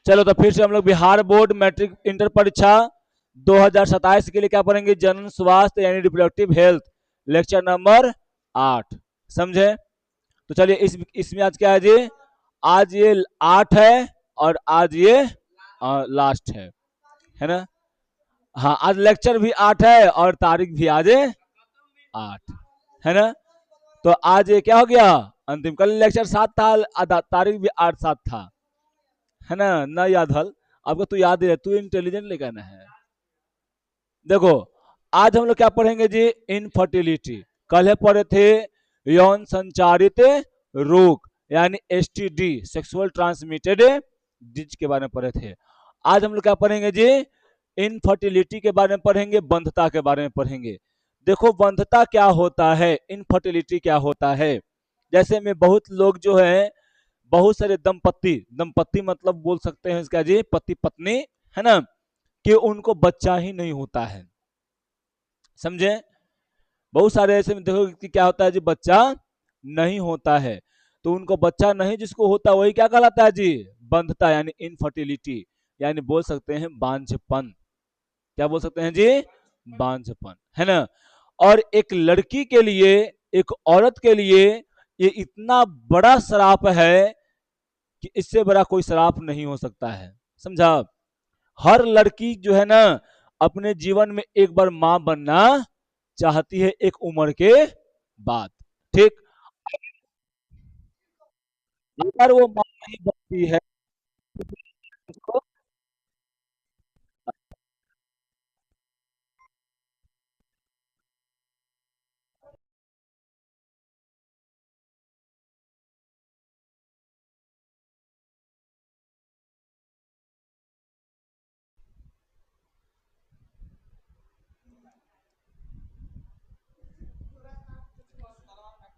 चलो तो फिर से हम लोग बिहार बोर्ड मैट्रिक इंटर परीक्षा 2027 के लिए क्या पढ़ेंगे, जनन स्वास्थ्य यानी रिप्रोडक्टिव हेल्थ, लेक्चर नंबर 8। समझे? तो चलिए इसमें आज क्या है जी, आज ये 8 है और आज ये लास्ट है ना? हाँ, आज लेक्चर भी 8 है और तारीख भी आज 8 है ना? तो आज ये क्या हो गया, अंतिम। कल लेक्चर 7 था, तारीख भी 8/7 था, है ना? ना याद हल आपको तो याद ही है, तू इंटेलिजेंट लेकर ना है। देखो आज हम लोग क्या पढ़ेंगे जी, इनफर्टिलिटी। कल पढ़े थे यौन संचारित रोग यानी एसटीडी, सेक्सुअल ट्रांसमिटेड डिजीज के बारे में पढ़े थे। आज हम लोग क्या पढ़ेंगे जी, इनफर्टिलिटी के बारे में पढ़ेंगे, बंधता के बारे में पढ़ेंगे। देखो बंधता क्या होता है, इनफर्टिलिटी क्या होता है। जैसे में बहुत लोग जो है, बहुत सारे दंपत्ति, दंपत्ति मतलब बोल सकते हैं इसका जी पति पत्नी, है ना, कि उनको बच्चा ही नहीं होता है। समझे? बहुत सारे ऐसे में देखो कि क्या होता है जी, बच्चा नहीं होता है। तो उनको बच्चा नहीं जिसको होता वही क्या कहलाता है जी, बंधता यानी इनफर्टिलिटी, यानी बोल सकते हैं बांझपन। क्या बोल सकते हैं जी, बांझपन, है ना? और एक लड़की के लिए, एक औरत के लिए ये इतना बड़ा श्राप है कि इससे बड़ा कोई श्राप नहीं हो सकता है। समझा? हर लड़की जो है ना, अपने जीवन में एक बार मां बनना चाहती है एक उम्र के बाद। ठीक? अगर वो मां नहीं बनती है उसको,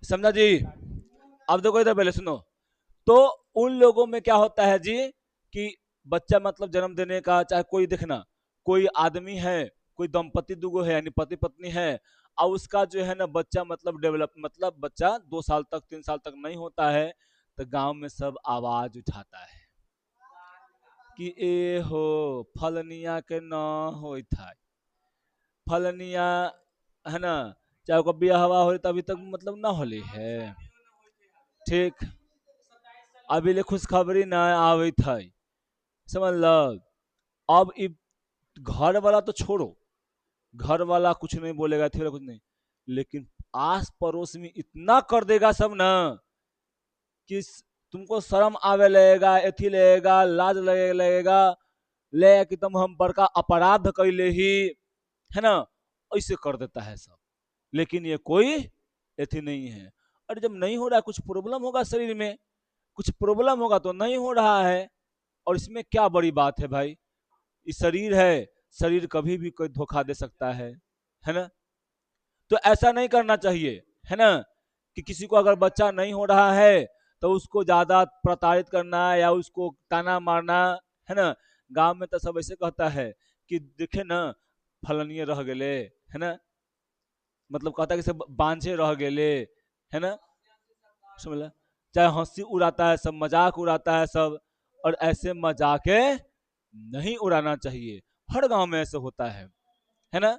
समझा जी? अब देखो इधर पहले सुनो। तो उन लोगों में क्या होता है जी, कि बच्चा मतलब जन्म देने का, चाहे कोई देखना, कोई आदमी है, कोई दंपति दुगो है यानी पति पत्नी है, और उसका जो है ना बच्चा मतलब डेवलप, मतलब बच्चा 2 साल तक 3 साल तक नहीं होता है, तो गांव में सब आवाज उठाता है कि ए हो फलनिया के न हो था, फलनिया, है ना, चाहे ओकर बियाह हो तभी तक मतलब ना होली है। ठीक? अभी ले खुशखबरी ना आवे थे, समझ लो। अब घर वाला तो छोड़ो, घर वाला कुछ नहीं बोलेगा, फिर कुछ नहीं, लेकिन आस पड़ोस में इतना कर देगा सब ना कि तुमको शर्म आवे लगेगा, एथी लगेगा, लाज लगेगा, ले कि तुम हम बड़का अपराध कैले ही, है ना, ऐसे कर देता है सब। लेकिन ये कोई एथी नहीं है। और जब नहीं हो रहा है, कुछ प्रॉब्लम होगा शरीर में, कुछ प्रॉब्लम होगा तो नहीं हो रहा है। और इसमें क्या बड़ी बात है भाई, ये शरीर है, शरीर कभी भी कोई धोखा दे सकता है ना? तो ऐसा नहीं करना चाहिए, है ना, कि किसी को अगर बच्चा नहीं हो रहा है तो उसको ज्यादा प्रताड़ित करना या उसको ताना मारना, है ना? गांव में तो सब ऐसे कहता है कि देखे ना फलनिये रह गए, है ना, मतलब कहता है कि सब बांझे रह गए, है ना, समझ? चाहे हंसी उड़ाता है सब, मजाक उड़ाता है सब, और ऐसे मजाके नहीं उड़ाना चाहिए। हर गांव में ऐसे होता है ना?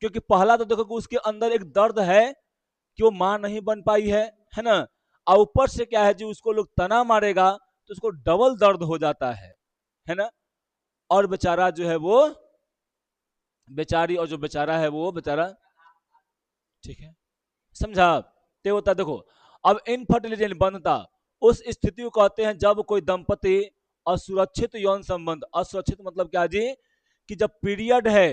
क्योंकि पहला तो देखो कि उसके अंदर एक दर्द है कि वो मां नहीं बन पाई है ना? और ऊपर से क्या है जी, उसको लोग तना मारेगा तो उसको डबल दर्द हो जाता है ना? और बेचारा जो है वो, बेचारी और जो बेचारा है वो बेचारा, ठीक है, समझा? ते होता देखो। अब इनफर्टिलिटी बंधता उस स्थिति को कहते हैं जब कोई दंपति असुरक्षित यौन संबंध, असुरक्षित मतलब क्या जी, कि जब पीरियड है,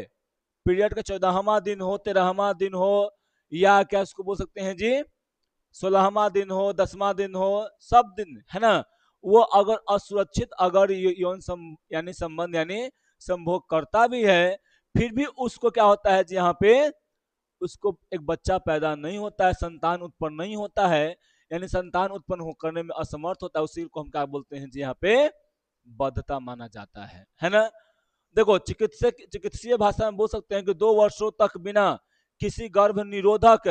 पीरियड का 14वां दिन हो, 13वां दिन हो, या क्या उसको बोल सकते हैं जी 16वां दिन हो, 10वां दिन हो, सब दिन, है ना, वो अगर असुरक्षित अगर यौन यानी संबंध यानी संभोग करता भी है, फिर भी उसको क्या होता है जी, यहाँ पे उसको एक बच्चा पैदा नहीं होता है, संतान उत्पन्न नहीं होता है, यानी संतान उत्पन्न करने में असमर्थ होता है, उसी को हम क्या बोलते हैं जी, यहाँ पे बद्धता माना जाता है ना? देखो चिकित्सक, चिकित्सीय भाषा में बोल सकते हैं कि 2 वर्षों तक बिना किसी गर्भ निरोधक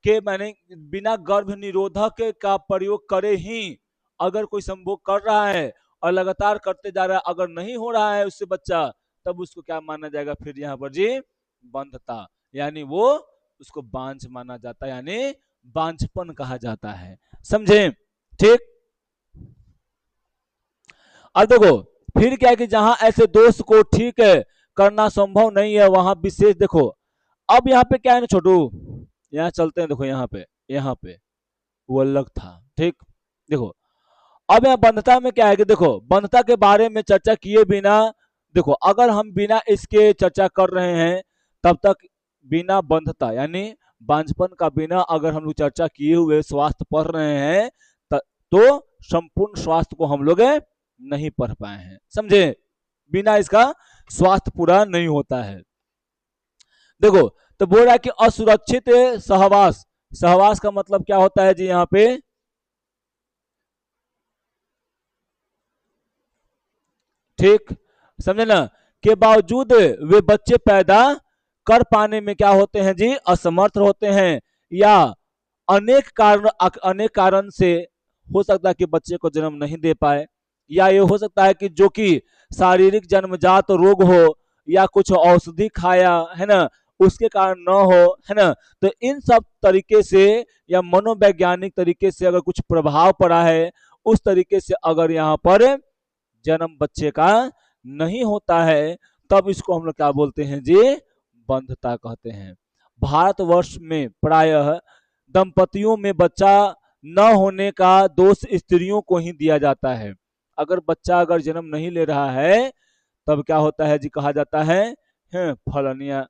के, मैंने बिना गर्भ निरोधक का प्रयोग करे ही अगर कोई संभोग कर रहा है और लगातार करते जा रहा है, अगर नहीं हो रहा है उससे बच्चा, तब उसको क्या माना जाएगा फिर यहाँ पर जी, बंधता, यानी वो उसको बांझ माना जाता है, यानी बांझपन कहा जाता है। समझे? ठीक। अब देखो फिर क्या है कि जहां ऐसे दोष को ठीक है करना संभव नहीं है, वहां विशेष देखो। अब यहाँ पे क्या है ना छोटू, यहाँ चलते हैं, देखो यहाँ पे वो अलग था। ठीक। देखो अब यहाँ बंधता में क्या है कि देखो बंधता के बारे में चर्चा किए बिना, देखो अगर हम बिना इसके चर्चा कर रहे हैं तब तक बिना बंधता यानी बांझपन का बिना अगर हम लोग चर्चा किए हुए स्वास्थ्य पढ़ रहे हैं तो संपूर्ण स्वास्थ्य को हम लोग नहीं पढ़ पाए हैं। समझे? बिना इसका स्वास्थ्य पूरा नहीं होता है। देखो तो बोल रहा है कि असुरक्षित सहवास, सहवास का मतलब क्या होता है जी यहाँ पे, ठीक समझे ना, के बावजूद वे बच्चे पैदा कर पाने में क्या होते हैं जी, असमर्थ होते हैं, या अनेक कारण से हो सकता है कि बच्चे को जन्म नहीं दे पाए, या ये हो सकता है कि जो कि शारीरिक जन्मजात रोग हो या कुछ औषधि खाया है ना उसके कारण न हो, है ना। तो इन सब तरीके से या मनोवैज्ञानिक तरीके से अगर कुछ प्रभाव पड़ा है, उस तरीके से अगर यहाँ पर जन्म बच्चे का नहीं होता है, तब इसको हम लोग क्या बोलते हैं जी, बंधता कहते हैं। भारतवर्ष में प्रायः दंपतियों में बच्चा न होने का दोष स्त्रियों को ही दिया जाता है। अगर बच्चा अगर जन्म नहीं ले रहा है तब क्या होता है जी, कहा जाता है फलानिया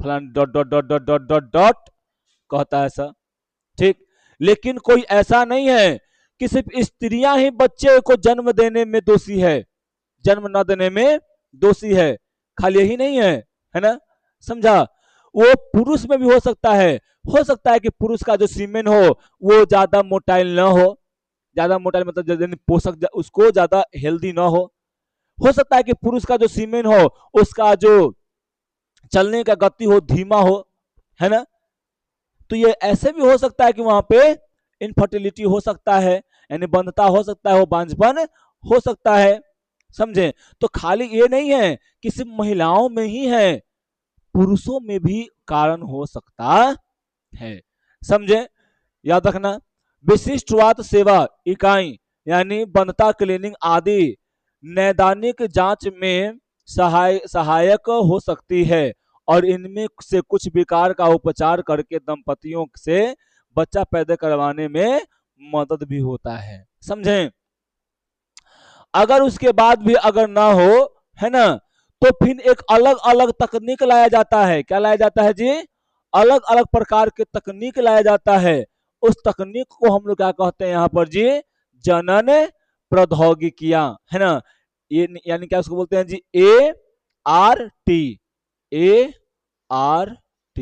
फलान dot dot dot dot dot dot dot कहता है ऐसा। ठीक। लेकिन कोई ऐसा नहीं है कि सिर्फ स्त्रियां ही बच्चे को जन्म देने में दोषी है, जन्म न देने में दोषी है, खाली यही नहीं है ना। समझा? वो पुरुष में भी हो सकता है कि पुरुष का जो सीमेन हो वो ज्यादा मोटाइल ना हो, ज्यादा मोटाइल मतलब पोषक उसको ज्यादा हेल्दी ना हो सकता है कि पुरुष का जो सीमेन हो उसका जो चलने का गति हो धीमा हो, है ना। तो ये ऐसे भी हो सकता है कि वहां पे इनफर्टिलिटी हो सकता है, यानी बंधता हो सकता है, वो बांझपन हो सकता है। समझे? तो खाली ये नहीं है कि सिर्फ महिलाओं में ही है, पुरुषों में भी कारण हो सकता है। समझे? याद रखना। विशिष्टवाद सेवा इकाई यानी बंधता क्लीनिंग आदि नैदानिक जांच में सहायक हो सकती है और इनमें से कुछ विकार का उपचार करके दंपतियों से बच्चा पैदा करवाने में मदद भी होता है। समझें? अगर उसके बाद भी अगर ना हो, है ना, तो फिर एक अलग अलग तकनीक लाया जाता है। क्या लाया जाता है जी? अलग अलग प्रकार के तकनीक लाया जाता है। उस तकनीक को हम लोग क्या कहते हैं यहाँ पर जी? जनन प्रौद्योगिकियां, है ना। ये यानी क्या उसको बोलते हैं जी? ART, ART।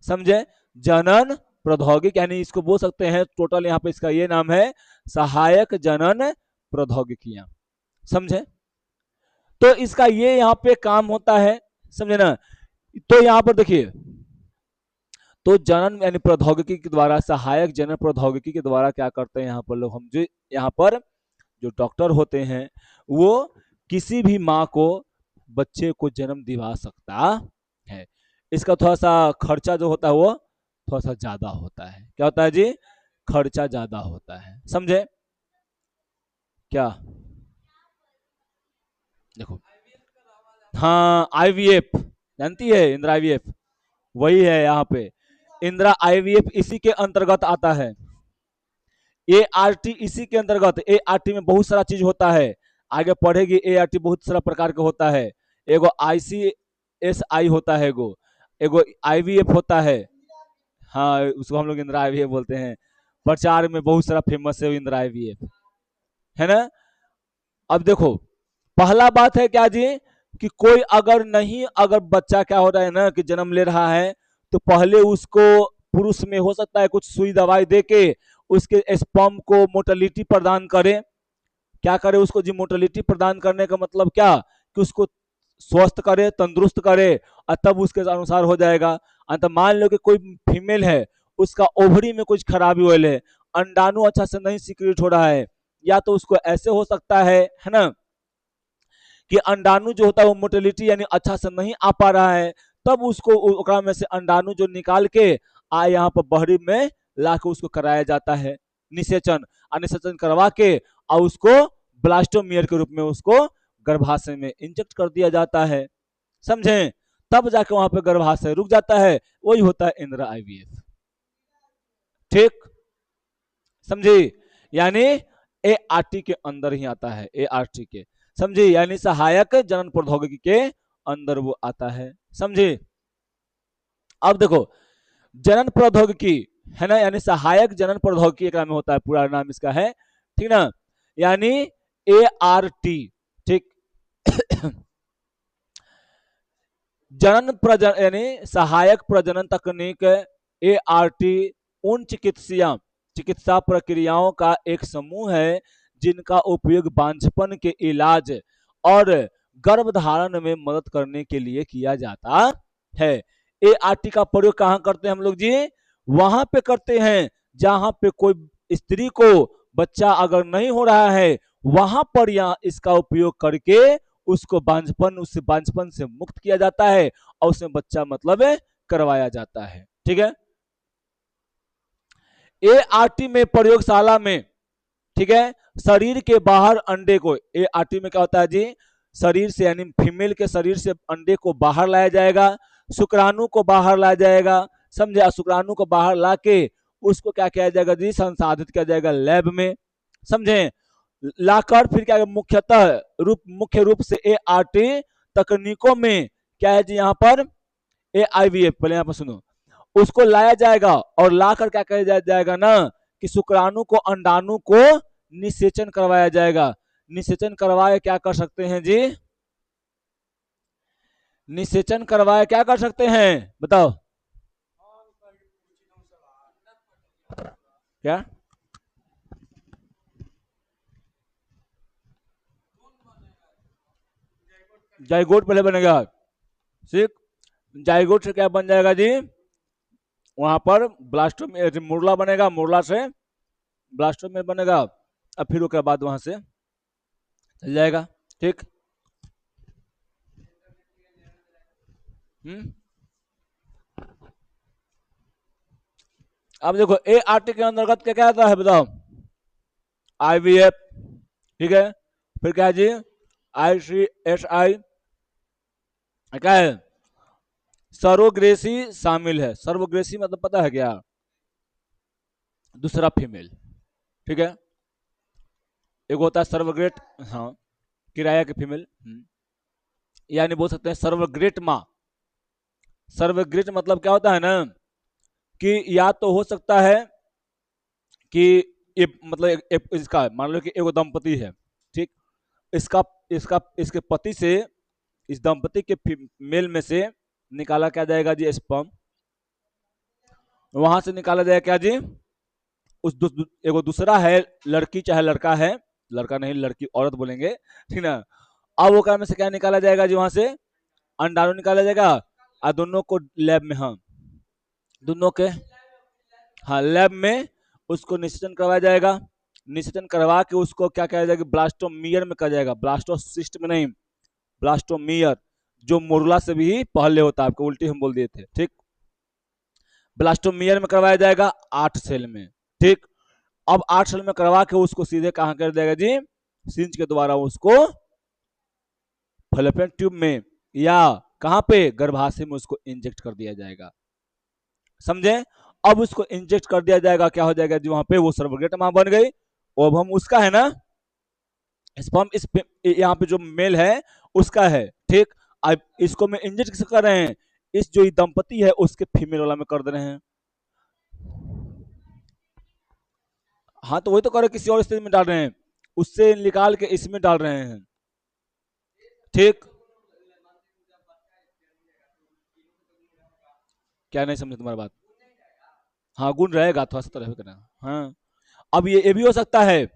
समझे? जनन प्रौद्योगिक, यानी इसको बोल सकते हैं टोटल यहाँ पे इसका ये नाम है सहायक जनन प्रौद्योगिकियां। समझे? तो इसका ये यहाँ पे काम होता है। समझे ना? तो यहाँ पर देखिए, तो जनन यानी प्रौद्योगिकी के द्वारा, सहायक जनन प्रौद्योगिकी के द्वारा क्या करते हैं यहाँ पर लोग, हम जो यहाँ पर जो डॉक्टर होते हैं वो किसी भी माँ को बच्चे को जन्म दिवा सकता है। इसका थोड़ा सा खर्चा जो होता है वो थोड़ा सा ज्यादा होता है। क्या होता है जी? खर्चा ज्यादा होता है। समझे? क्या? देखो, हाँ आईवीएफ जानती है, इंदिरा आईवीएफ वही है यहाँ पे। इंदिरा आईवीएफ इसी के अंतर्गत आता है। ART इसी के अंतर्गत। ART में बहुत सारा चीज होता है, आगे पढ़ेगी। ART बहुत सारा प्रकार का होता है। एगो ICSI होता है, एगो एगो IVF होता है। हाँ उसको हम लोग इंदिरा आईवीएफ बोलते हैं। प्रचार में बहुत सारा फेमस है इंदिरा आईवीएफ, है ना। अब देखो पहला बात है क्या जी, कि कोई अगर नहीं, अगर बच्चा क्या हो रहा है ना कि जन्म ले रहा है, तो पहले उसको पुरुष में हो सकता है कुछ सुई दवाई दे के उसके स्पर्म को मोटिलिटी प्रदान करे। क्या करे उसको जी? मोटिलिटी प्रदान करने का मतलब क्या, कि उसको स्वस्थ करे, तंदुरुस्त करे, और तब उसके अनुसार हो जाएगा। अंत मान लो कि कोई फीमेल है, उसका ओवरी में कुछ खराबी हो है, अंडाणु अच्छा से नहीं सिक्रिएट हो रहा है, या तो उसको ऐसे हो सकता है ना, कि अंडाणु जो होता है वो मोटिलिटी यानी अच्छा से नहीं आ पा रहा है, तब उसको ओकरा में से अंडाणु जो निकाल के यहाँ पर बहरी में ला के उसको कराया जाता है निषेचन, निषेचन करवा के और उसको ब्लास्टोमियर के रूप में उसको गर्भाशय में इंजेक्ट कर दिया जाता है, समझे, तब जाके वहां पे गर्भाशय रुक जाता है, वही होता है इंदिरा आईवीएफ। ठीक, समझे, यानी ए आर टी के अंदर ही आता है, ए आर टी के, समझे, यानी सहायक जनन प्रौद्योगिकी के अंदर वो आता है, समझे। अब देखो जनन प्रौद्योगिकी है ना, यानी सहायक जनन प्रौद्योगिकी एक में होता है, पूरा नाम इसका है, ठीक ना, यानी ए आर टी, ठीक जनन प्रजन यानी सहायक प्रजनन तकनीक ए आर टी उन चिकित्सा प्रक्रियाओं का एक समूह है जिनका उपयोग बांझपन के इलाज और गर्भधारण में मदद करने के लिए किया जाता है। ए आर टी का प्रयोग कहाँ करते हैं हम लोग जी? वहां पे करते हैं जहां पे कोई स्त्री को बच्चा अगर नहीं हो रहा है, वहां पर यहाँ इसका उपयोग करके उसको उससे बांझपन से मुक्त किया जाता है और उसमें बच्चा मतलब करवाया जाता है, ठीक है। ए आर टी में प्रयोगशाला में, ठीक है, शरीर के बाहर अंडे को, ए आर टी में क्या होता है जी, शरीर से यानी फीमेल के शरीर से अंडे को बाहर लाया जाएगा, शुक्राणु को बाहर लाया जाएगा, समझे, शुक्राणु को बाहर ला के उसको क्या किया जाएगा जी, संसाधित किया जाएगा लैब में, समझे, लाकर फिर क्या मुख्य रूप से ए आर टी तकनीकों में क्या है जी, यहाँ पर ए आई वी एफ, पहले यहाँ पर सुनो, उसको लाया जाएगा और लाकर क्या किया जाएगा ना, कि शुक्राणु को अंडाणु को निषेचन करवाया जाएगा। निषेचन करवाए क्या कर सकते हैं जी, निषेचन करवाए क्या कर सकते हैं बताओ, क्या जाइगोट पहले बनेगा, ठीक, जाइगोट से क्या बन जाएगा जी, वहां पर ब्लास्टो में मुरला बनेगा, मुरला से ब्लास्टो में बनेगा, अब फिर उसके बाद वहां से चल जाएगा, ठीक। अब देखो ए आर टी के अंतर्गत क्या क्या आता है बताओ, आईवीएफ, ठीक है, फिर क्या है जी, ICSI, क्या है, सरोग्रेसी शामिल है, सर्वोग्रेसी मतलब पता है क्या, दूसरा फीमेल, ठीक है, एक होता है सर्वग्रेट, हाँ, किराया के फीमेल, यानी बोल सकते हैं सर्वग्रेट माँ। सर्वग्रेट मतलब क्या होता है ना, कि या तो हो सकता है कि ये मतलब इसका मान लो कि एगो दंपति है, ठीक, इसका इसका इसके पति से, इस दंपति के मेल में से निकाला क्या जाएगा जी, स्पर्म, वहां से निकाला जाएगा क्या जी, एगो दूसरा है लड़की चाहे लड़का है, लड़का नहीं लड़की औरत बोलेंगे, ठीक ना, अब वो में से क्या निकाला जाएगा जी, वहां से अंडाणु निकाला जाएगा और दोनों को लैब में, हाँ दोनों के, हाँ लैब में उसको निषेचन करवाया जाएगा, निषेचन करवा के उसको क्या कहा जाएगा, ब्लास्टोमियर में कहा जाएगा, ब्लास्टोसिस्ट में नहीं, ब्लास्टोमियर, जो मुरला से भी पहले होता है, आपको उल्टी हम बोल दिए थे, ठीक, ब्लास्टोमियर में करवाया जाएगा 8 सेल में, ठीक, अब 8 सेल में करवा के उसको सीधे कहां कर देगा जी, सिंच के द्वारा उसको फैलोपियन ट्यूब में या कहां पे, गर्भाशय में उसको इंजेक्ट कर दिया जाएगा, समझे। अब उसको इंजेक्ट कर दिया जाएगा, क्या हो जाएगा जी, वहां पे वो सर्वोगेट मां बन गई, अब हम उसका है ना, स्पर्म इस यहाँ पे जो मेल है उसका है, ठीक, अब इसको मैं इंजेक्ट किसे कर रहे हैं, इस जो दंपति है उसके फीमेल वाला में कर दे रहे हैं, हाँ तो वही तो कर रहे, किसी और स्थिति में डाल रहे हैं, उससे निकाल के इसमें डाल रहे हैं, ठीक, क्या नहीं समझे तुम्हारी बात, हाँ गुण रहेगा थोड़ा सा, तरह करना, हाँ। अब ये भी हो सकता है,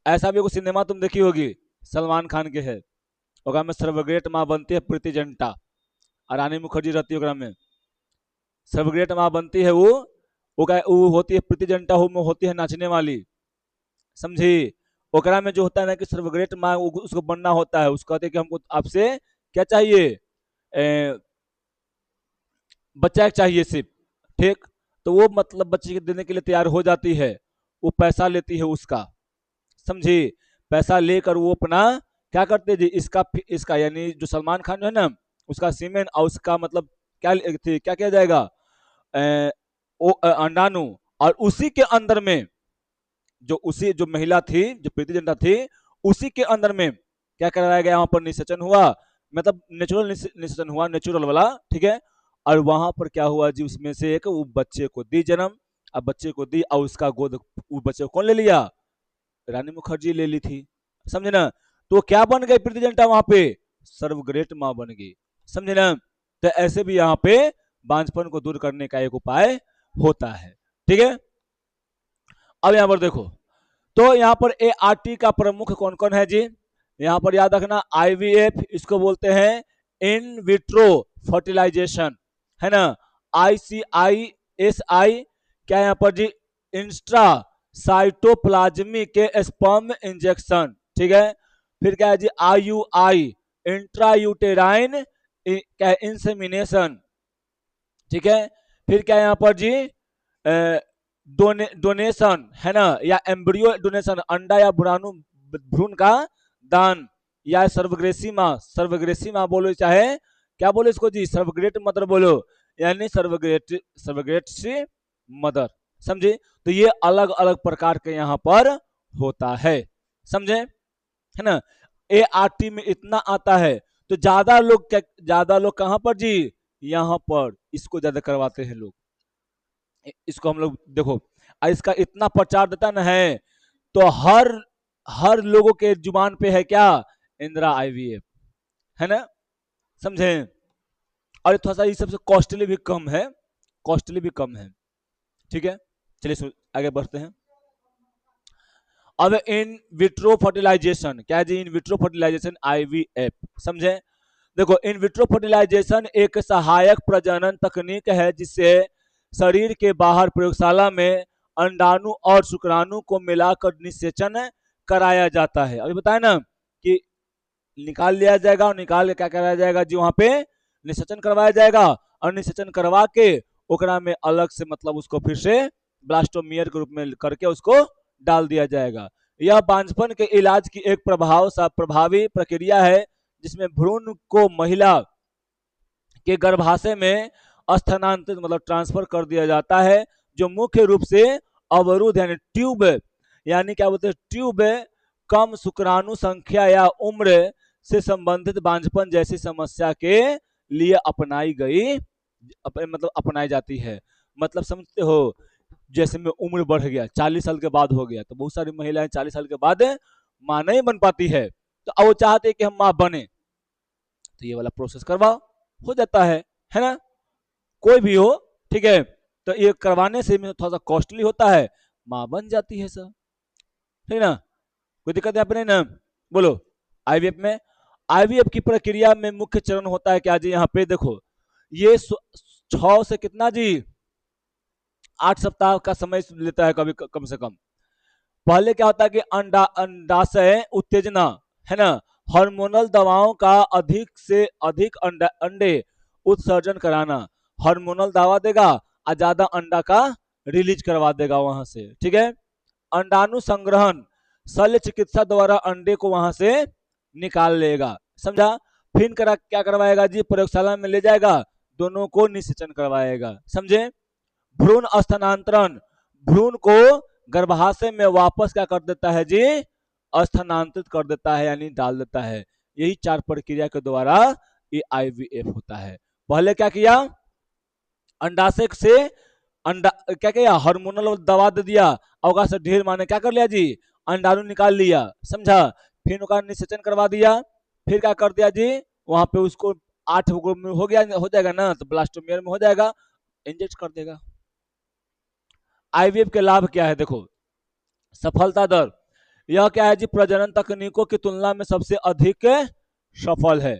ऐसा भी कोई सिनेमा तुम देखी होगी, सलमान खान के है, ओकरा में सर्वग्रेट माँ बनती है प्रीति जिंटा, और रानी मुखर्जी रहती है ओकरा में, सर्वग्रेट माँ बनती है वो होती है प्रीति जिंटा, वो होती है नाचने वाली, समझी, ओकरा में जो होता है ना कि सर्वग्रेट माँ उसको बनना होता है, उसको कहते हैं कि हमको आपसे क्या चाहिए, बच्चा एक चाहिए सिर्फ, ठीक। तो वो मतलब बच्चे के देने के लिए तैयार हो जाती है, वो पैसा लेती है उसका, समझी। पैसा लेकर वो अपना क्या करते जी, इसका यानी जो सलमान खान है ना, उसका सीमेन और उसका मतलब क्या क्या किया जाएगा, वो अंडाणु, और उसी के अंदर में जो महिला थी, जो प्रीति जिंटा थी, उसी के अंदर में क्या कराया गया, वहां पर निषेचन हुआ, मतलब नेचुरल निषेचन हुआ, नेचुरल वाला, ठीक है। और वहां पर क्या हुआ जी, उसमें से एक वो बच्चे को दी जन्म। अब बच्चे को दी और उसका गोद वो बच्चे को कौन ले लिया, रानी मुखर्जी ले ली थी, समझे ना। तो क्या बन गई प्रीति जिंटा वहां पे, सर्वग्रेट माँ बन गई, समझे ना। तो ऐसे भी यहाँ पे बांझपन को दूर करने का एक उपाय होता है, ठीक है। अब यहाँ पर देखो, तो यहाँ पर ART का प्रमुख कौन कौन है जी, यहाँ पर याद रखना, IVF इसको बोलते हैं इन विट्रो फर्टिलाइजेशन, है ना। ICISI क्या यहाँ पर जी, इंस्ट्रा साइटोप्लाज्मी के स्पर्म इंजेक्शन, ठीक है। फिर क्या है जी, IUI इंट्रा यूटेराइन क्या इंसेमिनेशन, ठीक है। फिर क्या है यहाँ पर जी, डोनेशन, है ना, या एम्ब्रियो डोनेशन, अंडा या भ्रूण का दान, या सर्वग्रेसी माँ बोलो, चाहे क्या बोलो इसको जी, सर्वग्रेट मदर बोलो, यानी सर्वग्रेट सी मदर, समझे। तो ये अलग अलग प्रकार के यहाँ पर होता है, समझे, है ना। ART में इतना आता है, तो ज्यादा लोग कहाँ पर जी, यहाँ पर इसको ज्यादा करवाते हैं लोग, इसको हम लोग देखो, इसका इतना प्रचार देता ना है, तो हर लोगों के जुबान पे है क्या, इंदिरा IVF, है ना, समझे। और थोड़ा सा ये सबसे कॉस्टली भी कम है, कॉस्टली भी कम है, ठीक है। चलिए आगे बढ़ते हैं। अब इन विट्रो फर्टिलाइजेशन क्या है जी, इन विट्रो फर्टिलाइजेशन IVF, समझे। देखो, इन विट्रो फर्टिलाइजेशन एक सहायक प्रजनन तकनीक है जिससे शरीर के बाहर प्रयोगशाला में अंडाणु और शुक्राणु को मिलाकर निषेचन कराया जाता है। अभी बताया ना कि निकाल लिया जाएगा, और निकाल के क्या कराया जाएगा जी, वहां पे निषेचन करवाया जाएगा, और निषेचन करवा के ओकरा में अलग से मतलब उसको फिर से ब्लास्टोमियर के रूप में करके उसको डाल दिया जाएगा। यह बांझपन के इलाज की एक प्रभावी प्रक्रिया है जिसमें भ्रूण को महिला के गर्भाशय में स्थानांतरित मतलब ट्रांसफर कर दिया जाता है, जो मुख्य रूप से अवरुद्ध यानी ट्यूब, यानी क्या बोलते हैं ट्यूब, कम शुक्राणु संख्या या उम्र से संबंधित बांझपन जैसी समस्या के लिए मतलब अपनाई जाती है। मतलब समझते हो, जैसे में उम्र बढ़ गया, 40 साल के बाद हो गया, तो बहुत सारी महिलाएं 40 साल के बाद माँ नहीं बन पाती है, तो अब वो चाहते हैं कि हम माँ बने, तो ये वाला प्रोसेस करवाओ, हो जाता है ना, कोई भी हो, ठीक है। तो ये करवाने से थोड़ा सा कॉस्टली होता है, माँ बन जाती है सर, ठीक ना, कोई दिक्कत यहाँ पे नहीं ना। बोलो, IVF में, IVF की प्रक्रिया में मुख्य चरण होता है क्या जी, यहाँ पे देखो, ये 6 से कितना जी, 8 सप्ताह का समय लेता है कभी, कम से कम। पहले क्या होता है कि अंडाशय उत्तेजना, है ना, हार्मोनल दवाओं का अधिक से अधिक अंडे उत्सर्जन कराना, हार्मोनल दवा देगा और ज्यादा अंडा का रिलीज करवा देगा वहां से, ठीक है। अंडाणु संग्रहण, शल्य चिकित्सा द्वारा अंडे को वहां से निकाल लेगा, समझा। फिर क्या करवाएगा जी, प्रयोगशाला में ले जाएगा, दोनों को निषेचन करवाएगा, समझे। भ्रूण स्थानांतरण, भ्रूण को गर्भाशय में वापस क्या कर देता है जी, स्थानांतरित कर देता है, यानी डाल देता है। यही 4 प्रक्रिया के द्वारा ये IVF होता है। पहले क्या किया, अंडाशय से अंडा क्या किया, हार्मोनल दवा दे दिया, और से ढेर माने क्या कर लिया जी, अंडाणु निकाल लिया, समझा। फिर उसका निषेचन करवा दिया, फिर क्या कर दिया जी, वहां पे उसको 8 हो गया, हो जाएगा ना, तो ब्लास्टोमियर में हो जाएगा, इंजेक्ट कर देगा। IVF के लाभ क्या है, देखो, सफलता दर, यह क्या है जी, प्रजनन तकनीकों की तुलना में सबसे अधिक सफल है।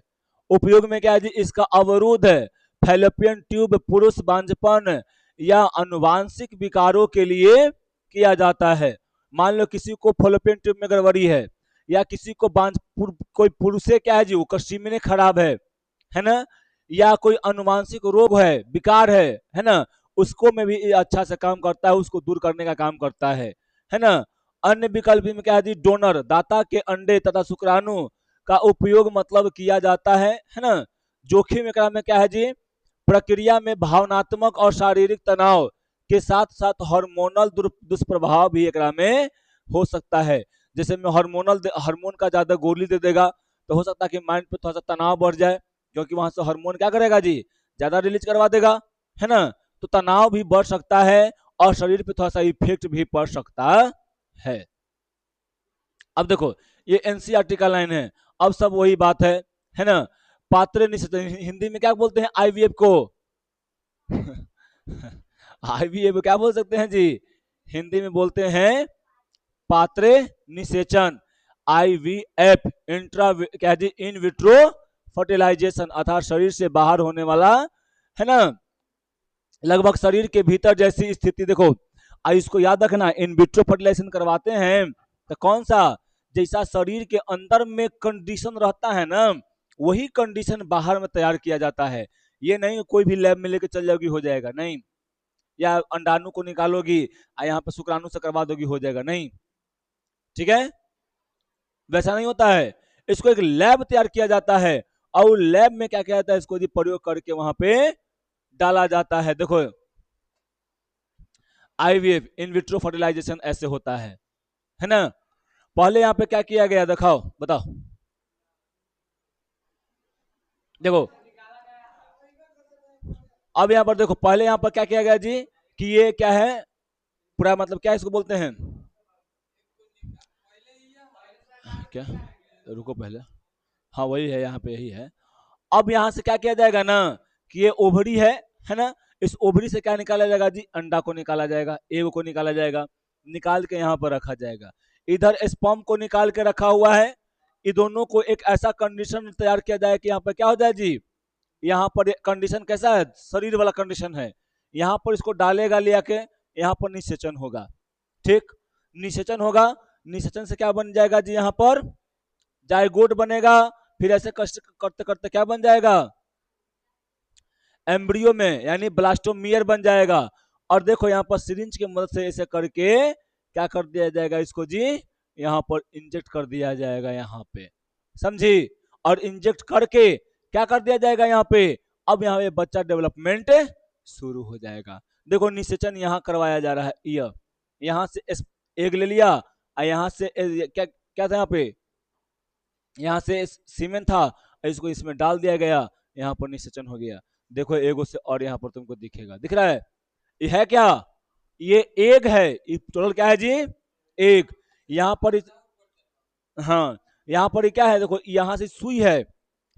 उपयोग में क्या है जी, इसका अवरोध है, फैलोपियन ट्यूब पुरुष बांझपन या अनुवांशिक विकारों के लिए किया जाता है। मान लो किसी को फॉलोपियन ट्यूब में गड़बड़ी है, या किसी को कोई पुरुष से क्या है जी, उसका सीमेन खराब है ना, या कोई अनुवांशिक रोग है, विकार है ना, उसको में भी अच्छा से काम करता है, उसको दूर करने का काम करता है ना। अन्य विकल्प में क्या है जी, डोनर, दाता के अंडे तथा शुक्राणु का उपयोग मतलब किया जाता है ना। जोखिम एकरा में क्या है जी, प्रक्रिया में भावनात्मक और शारीरिक तनाव के साथ साथ हार्मोनल दुष्प्रभाव भी एकरा में हो सकता है। जैसे में हार्मोन का ज्यादा गोली दे देगा तो हो सकता है कि माइंड पे थोड़ा सा तनाव बढ़ जाए, क्योंकि वहां से हार्मोन क्या करेगा जी, ज्यादा रिलीज करवा देगा, है ना। तो तनाव भी बढ़ सकता है और शरीर पे थोड़ा सा इफेक्ट भी पड़ सकता है। अब देखो ये एनसीईआरटी का लाइन है, अब सब वही बात है ना। पात्र निषेचन, हिंदी में क्या बोलते हैं आईवीएफ को? आईवीएफ क्या बोल सकते हैं जी, हिंदी में बोलते हैं पात्रे निषेचन, आईवीएफ, इंट्रा क्या जी, इन विट्रो फर्टिलाइजेशन, अर्थात शरीर से बाहर होने वाला, है ना, लगभग शरीर के भीतर जैसी स्थिति। देखो इसको याद रखना, इन विट्रो फर्टिलाइजेशन करवाते हैं तो कौन सा, जैसा शरीर के अंदर में कंडीशन रहता है ना, वही कंडीशन बाहर में तैयार किया जाता है। ये नहीं कोई भी लैब में लेके चल जाओगी हो जाएगा, नहीं, या अंडाणु को निकालोगी यहाँ पे शुक्राणु से करवा दोगी हो जाएगा, नहीं, ठीक है, वैसा नहीं होता है। इसको एक लैब तैयार किया जाता है और लैब में क्या किया जाता है, इसको प्रयोग करके वहां पे डाला जाता है। देखो आईवीएफ, इन विट्रो फर्टिलाइजेशन ऐसे होता है ना। पहले यहाँ पे क्या किया गया, दिखाओ बताओ, देखो अब यहाँ पर देखो, पहले यहाँ पर क्या किया गया जी, कि ये क्या है पूरा, मतलब क्या इसको बोलते हैं, क्या, रुको पहले, हाँ वही है, यहाँ पे यही है। अब यहाँ से क्या किया जाएगा ना, कि ये ओवरी है ना, इस ओवरी से क्या निकाला जाएगा जी, अंडा को निकाला जाएगा, एग को निकाला जाएगा, निकाल के यहाँ पर रखा जाएगा। इधर स्पर्म को निकाल के रखा हुआ है, ये दोनों को एक ऐसा कंडीशन तैयार किया जाए कि यहाँ पर क्या हो जाए जी, यहाँ पर कंडीशन कैसा है, शरीर वाला कंडीशन है, यहाँ पर इसको डालेगा ले आके, यहाँ पर निषेचन होगा, ठीक, निषेचन होगा, निषेचन से क्या बन जाएगा जी, यहाँ पर जायगोट बनेगा, फिर ऐसे करते करते क्या बन जाएगा, एम्ब्रियो में यानी ब्लास्टोमियर बन जाएगा। और देखो यहाँ पर सिरिंज की मदद से ऐसे करके क्या कर दिया जाएगा इसको जी, यहाँ पर इंजेक्ट कर दिया जाएगा यहाँ पे, समझी, और इंजेक्ट करके क्या कर दिया जाएगा यहाँ पे, अब यहाँ पे बच्चा डेवलपमेंट शुरू हो जाएगा। देखो निषेचन यहाँ करवाया जा रहा है, यहाँ से एग ले लिया, और यहाँ से क्या क्या था यहाँ पे, यहाँ से सीमेंट था, इसको इसमें डाल दिया गया, यहाँ पर निषेचन हो गया। देखो एगो से और यहाँ पर तुमको दिखेगा, दिख रहा है, ये है क्या, ये एग है, ये टोटल क्या है जी, एग, यहाँ पर हाँ यहाँ पर क्या है, देखो यहाँ से सुई है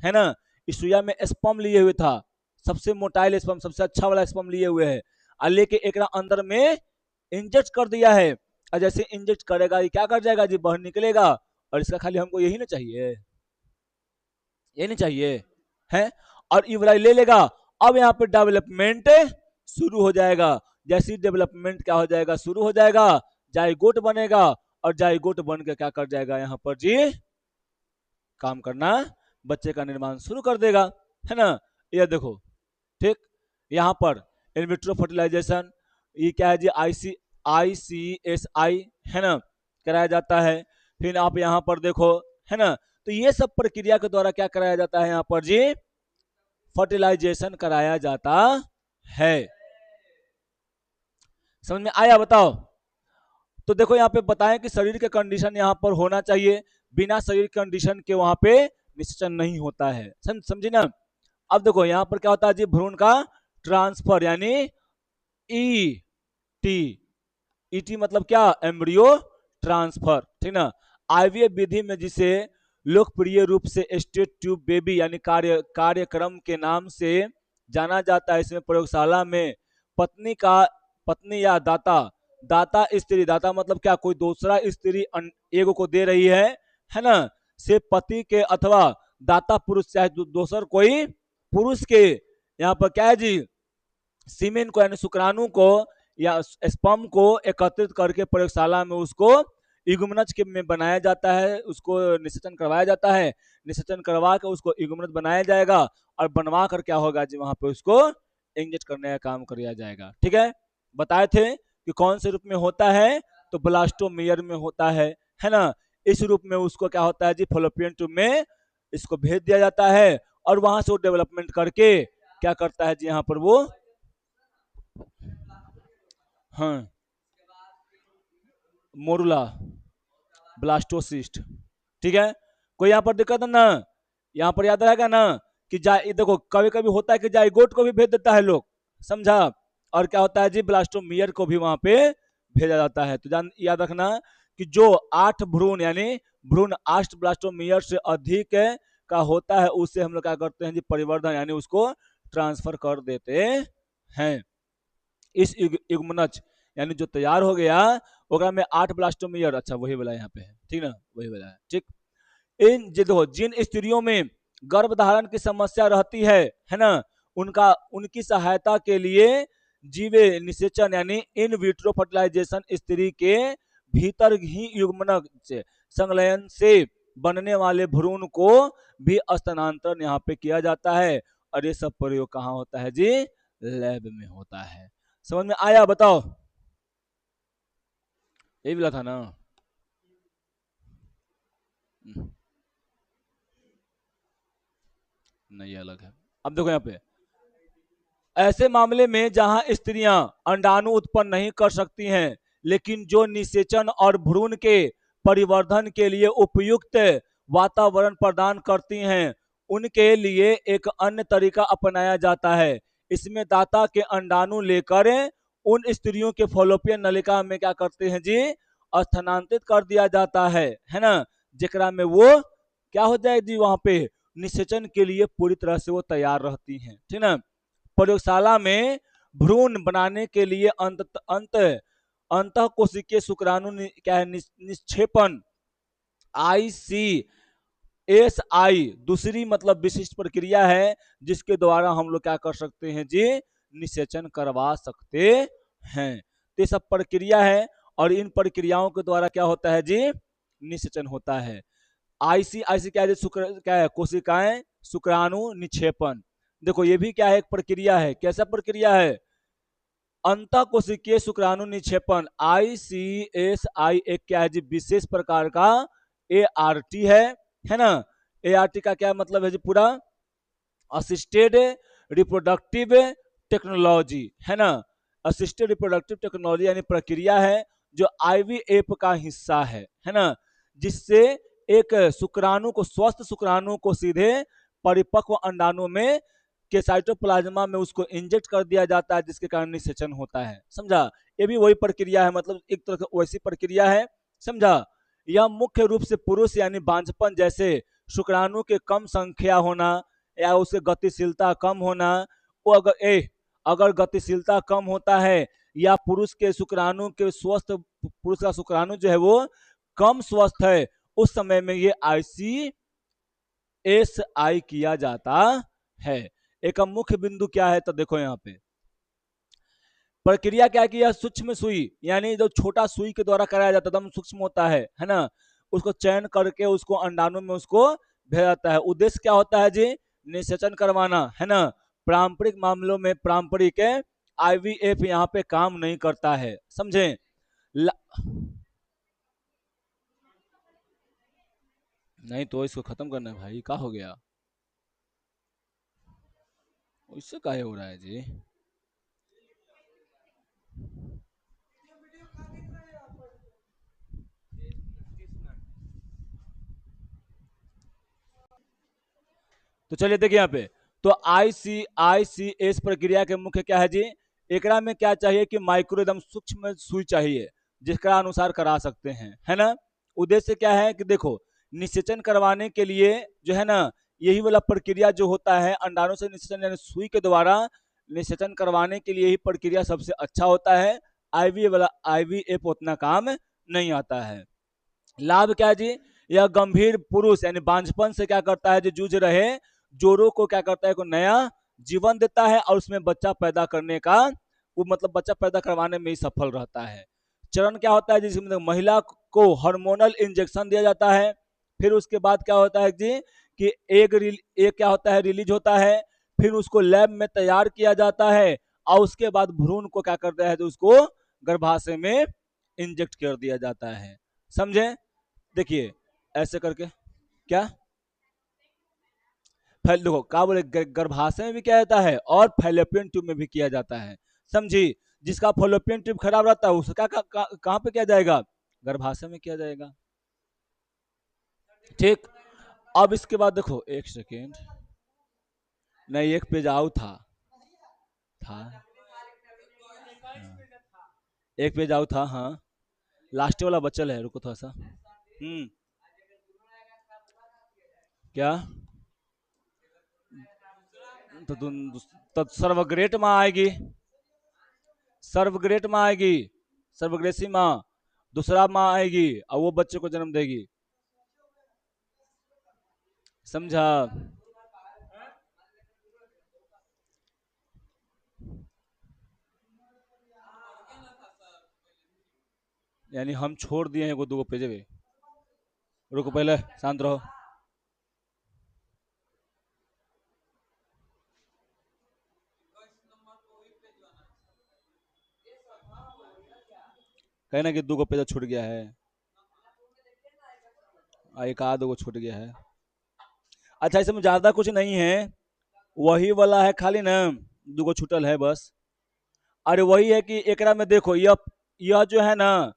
ना, इस सुइया में स्पर्म लिए हुए था, सबसे मोटाइल स्पर्म, सबसे अच्छा वाला स्पर्म लिए हुए है, और लेके एक अंदर में इंजेक्ट कर दिया है, और जैसे इंजेक्ट करेगा ये क्या कर जाएगा जी, बाहर निकलेगा, और इसका खाली हमको यही ना चाहिए, ये नहीं चाहिए है, और ये ले लेगा। अब यहाँ पे डेवलपमेंट शुरू हो जाएगा, जैसे डेवलपमेंट क्या हो जाएगा, शुरू हो जाएगा, जाइगोट बनेगा, और जाइगोट बन के क्या कर जाएगा यहाँ पर जी, काम करना, बच्चे का निर्माण शुरू कर देगा, है ना। ये देखो ठीक, यहाँ पर इनविट्रो फर्टिलाइजेशन, ये क्या है जी, ICSI है ना, कराया जाता है। फिर आप यहाँ पर देखो, है ना, तो ये सब प्रक्रिया के द्वारा क्या कराया जाता है, यहाँ पर जी फर्टिलाइजेशन कराया जाता है। समझ में आया, बताओ। तो देखो यहाँ पे बताएं कि शरीर के कंडीशन यहाँ पर होना चाहिए, बिना शरीर कंडीशन के वहां पे निश्चन नहीं होता है, समझी ना। अब देखो यहाँ पर क्या होता है जी, भ्रूण का ट्रांसफर, यानी ईटी, ईटी मतलब क्या, एम्ब्रियो ट्रांसफर, ठीक ना। आईवीएफ विधि में जिसे लोकप्रिय रूप से स्टेट ट्यूब बेबी यानी कार्यक्रम के नाम से जाना जाता है, इसमें प्रयोगशाला में पत्नी या दाता स्त्री, दाता मतलब क्या, कोई दूसरा स्त्री एगो को दे रही है ना, से पति के अथवा दाता पुरुष चाहे दूसर कोई पुरुष के यहाँ पर क्या है जी, सीमेन को यानी शुक्राणु को या स्पर्म को एकत्रित करके प्रयोगशाला में उसको युग्मनज के में बनाया जाता है, उसको निषेचन करवाया जाता है। निषेचन करवा के उसको युग्मनज बनाया जाएगा और बनवा कर क्या होगा जी वहां पे उसको इंजेक्ट करने का काम किया जाएगा। ठीक है, बताए थे कि कौन से रूप में होता है, तो ब्लास्टोमेयर में होता है ना। इस रूप में उसको क्या होता है जी फॉलोपियन ट्यूब में इसको भेज दिया जाता है और वहां से वो डेवलपमेंट करके क्या करता है जी यहाँ पर वो, हाँ, मोरुला ब्लास्टोसिस्ट। ठीक है, कोई यहाँ पर दिक्कत है ना, यहाँ पर याद रहेगा ना कि देखो कभी कभी होता है कि जाइगोट को भी भेज देता है लोग, समझा, और क्या होता है जी ब्लास्टोमियर को भी वहां पे भेजा जाता है। तो याद रखना कि जो 8 भ्रूण यानी भ्रूण 8 ब्लास्टोमियर से अधिक का होता है उससे हम लोग क्या करते हैं जी परिवर्धन यानी उसको ट्रांसफर कर देते हैं। इस युग्मनज यानी जो तैयार हो गया ओकरा में 8 ब्लास्टोमियर, अच्छा वही वाला यहाँ पे है, ठीक ना, वही वाला है। ठीक, इन देखो जिन स्त्रियों में गर्भधारण की समस्या रहती है ना, उनकी सहायता के लिए जीवे निषेचन यानी इन विट्रो फर्टिलाइजेशन स्त्री के भीतर ही युग्मनज से संलयन से बनने वाले भ्रूण को भी स्थानांतरण यहाँ पे किया जाता है। और ये सब प्रयोग कहाँ होता है जी, लैब में होता है। समझ में आया, बताओ, यही बोला था ना। नहीं, अलग है। अब देखो यहाँ पे ऐसे मामले में जहां स्त्रियां अंडाणु उत्पन्न नहीं कर सकती हैं लेकिन जो निषेचन और भ्रूण के परिवर्धन के लिए उपयुक्त वातावरण प्रदान करती हैं उनके लिए एक अन्य तरीका अपनाया जाता है। इसमें दाता के अंडाणु लेकर उन स्त्रियों के फॉलोपियन नलिका में क्या करते हैं जी स्थानांतरित कर दिया जाता है ना, जेकरा में वो क्या हो जाए जी वहां पे निषेचन के लिए पूरी तरह से वो तैयार रहती हैं। ठीक ना, प्रयोगशाला में भ्रूण बनाने के लिए अंत कोशिकीय शुक्राणु क्या है निक्षेपन ICSI दूसरी मतलब विशिष्ट प्रक्रिया है जिसके द्वारा हम लोग क्या कर सकते हैं जी निषेचन करवा सकते हैं। तो ये सब प्रक्रिया है और इन प्रक्रियाओं के द्वारा क्या होता है जी निषेचन होता है। ICSI क्या है, क्या है, कोशिकाएं शुक्राणु निक्षेपन। देखो ये भी क्या है, एक प्रक्रिया है। कैसा प्रक्रिया है, अंतः कोशिकीय शुक्राणु निक्षेपन ICSI एक क्या है जी विशेष प्रकार का ART है ना। ART का क्या मतलब है जी पूरा असिस्टेड रिप्रोडक्टिव टेक्नोलॉजी है ना। असिस्टेड रिप्रोडक्टिव टेक्नोलॉजी यानी प्रक्रिया है जो IVF का हिस्सा है ना, जिससे एक शुक्राणु को स्वस्थ शुक्राणु को सीधे परिपक्व अंडाणु में के साइटोप्लाज्मा में उसको इंजेक्ट कर दिया जाता है जिसके कारण निषेचन होता है। समझा, ये भी वही प्रक्रिया है, मतलब एक तरह की वैसी प्रक्रिया है। समझा, यह मुख्य रूप से पुरुष यानी बांझपन जैसे शुक्राणु के कम संख्या होना या उसके गतिशीलता कम होना, वो अगर गतिशीलता कम होता है या पुरुष के शुक्राणु के स्वस्थ पुरुष का शुक्राणु जो है वो कम स्वस्थ है उस समय में ये ICSI किया जाता है। एक मुख्य बिंदु क्या है तो देखो यहाँ पे प्रक्रिया क्या है कि यह सूक्ष्म सुई यानी जो छोटा सुई के द्वारा कराया जाता है एकदम सूक्ष्म होता है ना, उसको चयन करके उसको अंडाणु में उसको भेजा जाता है। उद्देश्य क्या होता है जी निषेचन करवाना है ना। पारंपरिक मामलों में पारंपरिक IVF यहाँ पे काम नहीं करता है, समझे। नहीं तो इसको खत्म करना है भाई, क्या हो गया, इससे काहे हो रहा है जी। तो चलिए देखिए यहाँ पे तो ICS प्रक्रिया के मुख्य क्या है जी, एकरा में क्या चाहिए कि माइक्रो एकदम सूक्ष्म सुई चाहिए जिसका अनुसार करा सकते हैं है ना। उद्देश्य क्या है कि देखो निषेचन करवाने के लिए जो है ना यही वाला प्रक्रिया जो होता है अंडाणु से निषेचन यानी सुई के द्वारा निषेचन करवाने के लिए यही प्रक्रिया सबसे अच्छा होता है। IVF उतना काम नहीं आता है। लाभ क्या है जी, यह गंभीर पुरुष यानी बांझपन से क्या करता है जो जूझ रहे जोड़ों को क्या करता है को नया जीवन देता है और उसमें बच्चा पैदा करने का वो मतलब बच्चा पैदा करवाने में ही सफल रहता है। चरण क्या होता है, जिसमें महिला को हार्मोनल इंजेक्शन दिया जाता है। फिर उसके बाद क्या होता है जी कि एक क्या होता है, रिलीज होता है। फिर उसको लैब में तैयार किया जाता है और उसके बाद भ्रूण को क्या करता है, तो उसको गर्भाशय में इंजेक्ट कर दिया जाता है। समझे? देखिए ऐसे करके क्या देखो क्या बोले, गर्भाशय में भी किया जाता है और फैलोपियन ट्यूब में भी किया जाता है। समझी? जिसका फैलोपियन ट्यूब खराब रहता है उसका कहाँ पे किया जाएगा, गर्भाशय में किया जाएगा। ठीक, अब इसके बाद देखो एक सेकेंड, नहीं एक पेज आउट था एक पेज आउट था, हाँ लास्ट वाला बचल है, रुको थोड़ा सा। क्या तो तो सर्वग्रेट माँ आएगी, सर्वग्रेट माँ आएगी, सर्वग्रेसी माँ, दूसरा माँ आएगी और वो बच्चे को जन्म देगी। समझा? यानी हम छोड़ दिए हैं वो दो पेज पे। रुको पहले शांत रहो। कहना कि दो पेज छूट गया है, एक आध वो छूट गया है। अच्छा इसमें ज्यादा कुछ नहीं है, वही वाला है खाली ना, दो छूटल है बस। अरे वही है कि एकरा में देखो, यह जो है ना,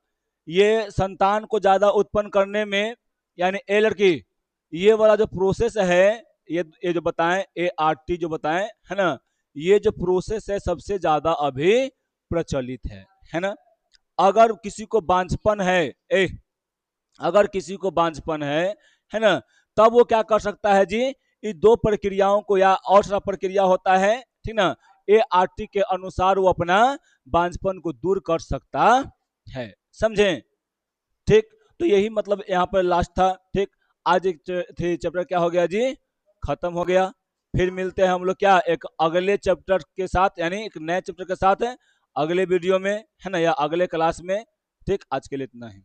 ये संतान को ज्यादा उत्पन्न करने में, यानी ए लड़की, ये वाला जो प्रोसेस है, ये जो बताएं, ART जो बताएं है ना, ये जो प्रोसेस है सबसे ज्यादा अभी प्रचलित है ना। अगर किसी को बांझपन है, अगर किसी को बांझपन है ना, तब वो क्या कर सकता है जी, इस दो प्रक्रियाओं को, या और सा प्रक्रिया होता है ठीक ना, ART के अनुसार वो अपना बांझपन को दूर कर सकता है। समझे? ठीक, तो यही मतलब यहाँ पर लास्ट था। ठीक, आज एक चैप्टर क्या हो गया जी, खत्म हो गया। फिर मिलते हैं हम लोग क्या, एक अगले चैप्टर के साथ, यानी एक नए चैप्टर के साथ है अगले वीडियो में, है ना, या अगले क्लास में। ठीक, आज के लिए इतना ही।